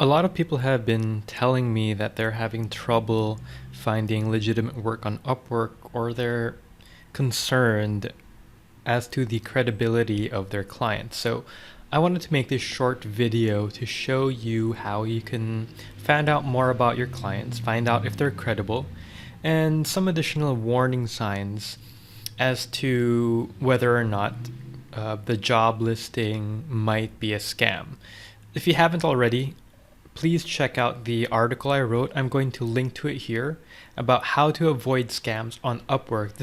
A lot of people have been telling me that they're having trouble finding legitimate work on Upwork, or they're concerned as to the credibility of their clients. So I wanted to make this short video to show you how you can find out more about your clients, find out if they're credible, and some additional warning signs as to whether or not the job listing might be a scam. If you haven't already, please check out the article I wrote. I'm going to link to it here about how to avoid scams on Upwork.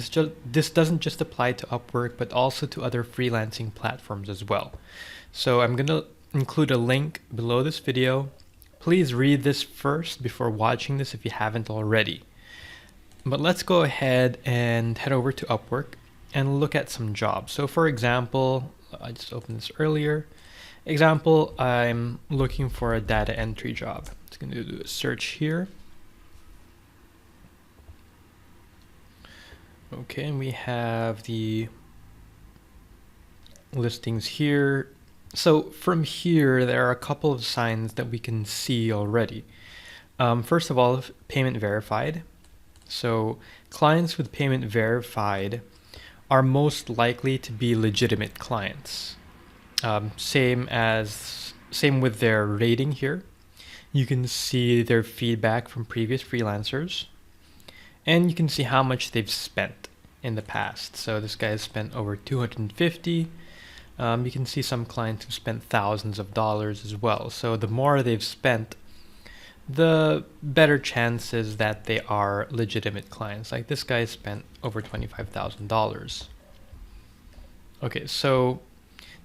This doesn't just apply to Upwork, but also to other freelancing platforms as well. So I'm going to include a link below this video. Please read this first before watching this if you haven't already. But let's go ahead and head over to Upwork and look at some jobs. So for example, I just opened this earlier. Example, I'm looking for a data entry job. It's going to do a search here. Okay, and we have the listings here. So from here, there are a couple of signs that we can see already. First of all, payment verified. So clients with payment verified are most likely to be legitimate clients. Same with their rating here. You can see their feedback from previous freelancers, and you can see how much they've spent in the past. So this guy has spent over 250. You can see some clients who spent thousands of dollars as well. So the more they've spent, the better chances that they are legitimate clients. Like this guy spent over $25,000. Okay, so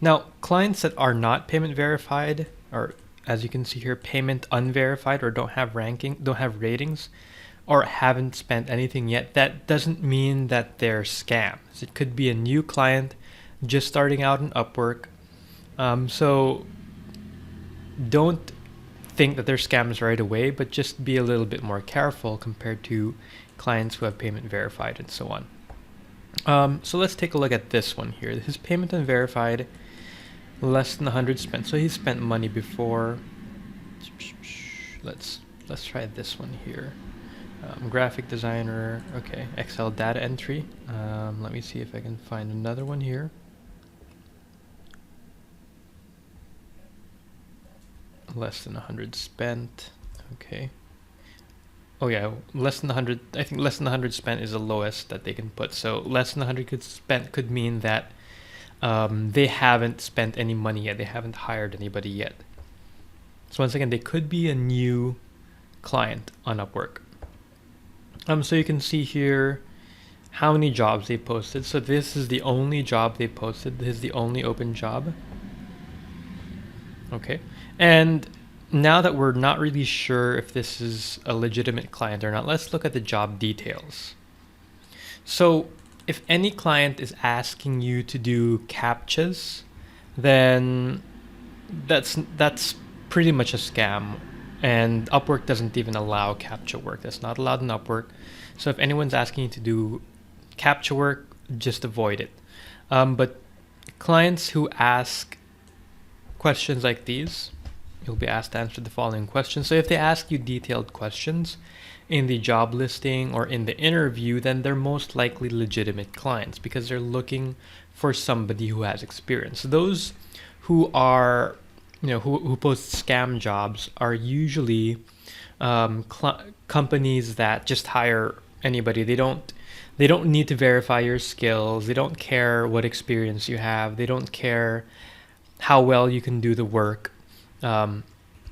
now clients that are not payment verified, or as you can see here, payment unverified, or don't have ratings, or haven't spent anything yet, that doesn't mean that they're scams. It could be a new client just starting out in Upwork. So don't think that they're scams right away, but just be a little bit more careful compared to clients who have payment verified and so on. So let's take a look at this one here. This is payment unverified, less than 100 spent. So he spent money before. Let's try this one here. Graphic designer. Okay, Excel data entry. Let me see if I can find another one here. Less than 100 spent. Okay. Oh yeah, less than 100. I think less than 100 spent is the lowest that they can put. So less than 100 spent could mean that they haven't spent any money yet. They haven't hired anybody yet. So once again, they could be a new client on Upwork. So you can see here how many jobs they posted. So this is the only job they posted. This is the only open job. Okay. And now that we're not really sure if this is a legitimate client or not, let's look at the job details. So if any client is asking you to do CAPTCHAs, then that's pretty much a scam. And Upwork doesn't even allow CAPTCHA work. That's not allowed in Upwork. So if anyone's asking you to do CAPTCHA work, just avoid it. But clients who ask questions like these, you'll be asked to answer the following questions. So if they ask you detailed questions in the job listing or in the interview, then they're most likely legitimate clients because they're looking for somebody who has experience. Those who are, who post scam jobs are usually companies that just hire anybody. They don't need to verify your skills. They don't care what experience you have. They don't care how well you can do the work.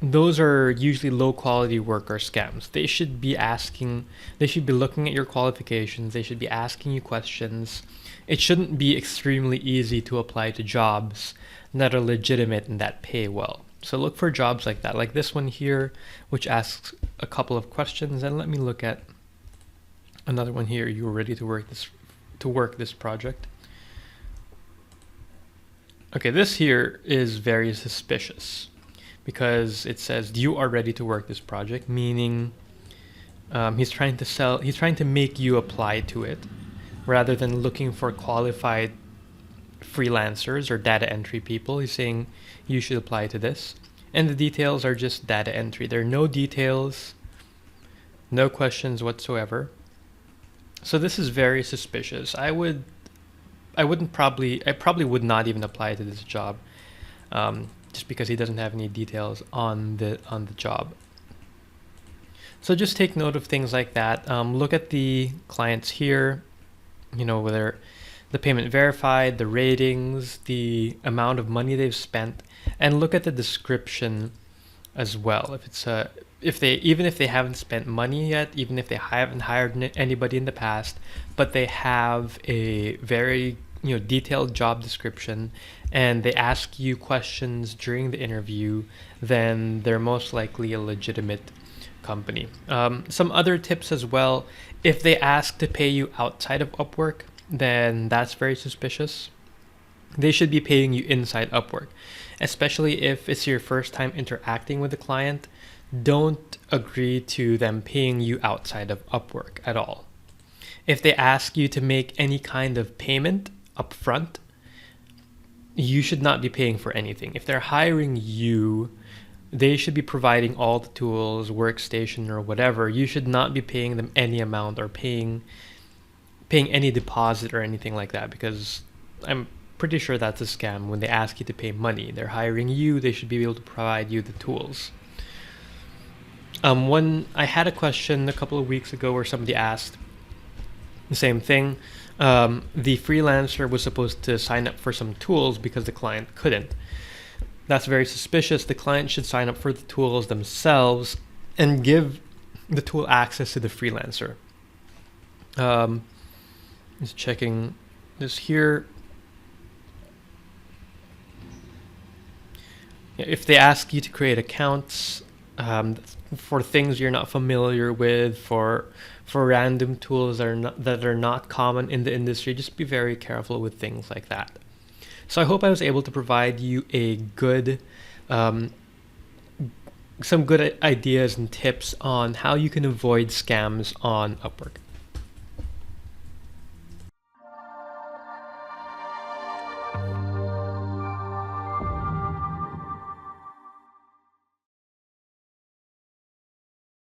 Those are usually low quality work or scams. They should be looking at your qualifications. They should be asking you questions. It shouldn't be extremely easy to apply to jobs that are legitimate and that pay well. So look for jobs like that, like this one here, which asks a couple of questions. And let me look at another one here. You are ready to work this project. Okay, this here is very suspicious because it says you are ready to work this project, meaning he's trying to make you apply to it rather than looking for qualified freelancers or data entry people. He's saying you should apply to this. And the details are just data entry. There are no details, no questions whatsoever. So this is very suspicious. I probably would not even apply to this job, just because he doesn't have any details on the job. So just take note of things like that. Look at the clients here, whether the payment verified, the ratings, the amount of money they've spent, and look at the description as well. If they haven't spent money yet, even if they haven't hired anybody in the past, but they have a very detailed job description and they ask you questions during the interview, then they're most likely a legitimate company. Some other tips as well: if they ask to pay you outside of Upwork, then that's very suspicious. They should be paying you inside Upwork, especially if it's your first time interacting with the client. Don't agree to them paying you outside of Upwork at all. If they ask you to make any kind of payment upfront, you should not be paying for anything. If they're hiring you, they should be providing all the tools, workstation, or whatever. You should not be paying them any amount or paying any deposit or anything like that, because I'm pretty sure that's a scam. When they ask you to pay money, they're hiring you, they should be able to provide you the tools. I had a question a couple of weeks ago where somebody asked the same thing. The freelancer was supposed to sign up for some tools because the client couldn't. That's very suspicious. The client should sign up for the tools themselves and give the tool access to the freelancer. Just checking this here. If they ask you to create accounts for things you're not familiar with, for random tools that are not common in the industry, just be very careful with things like that. So I hope I was able to provide you some good ideas and tips on how you can avoid scams on Upwork.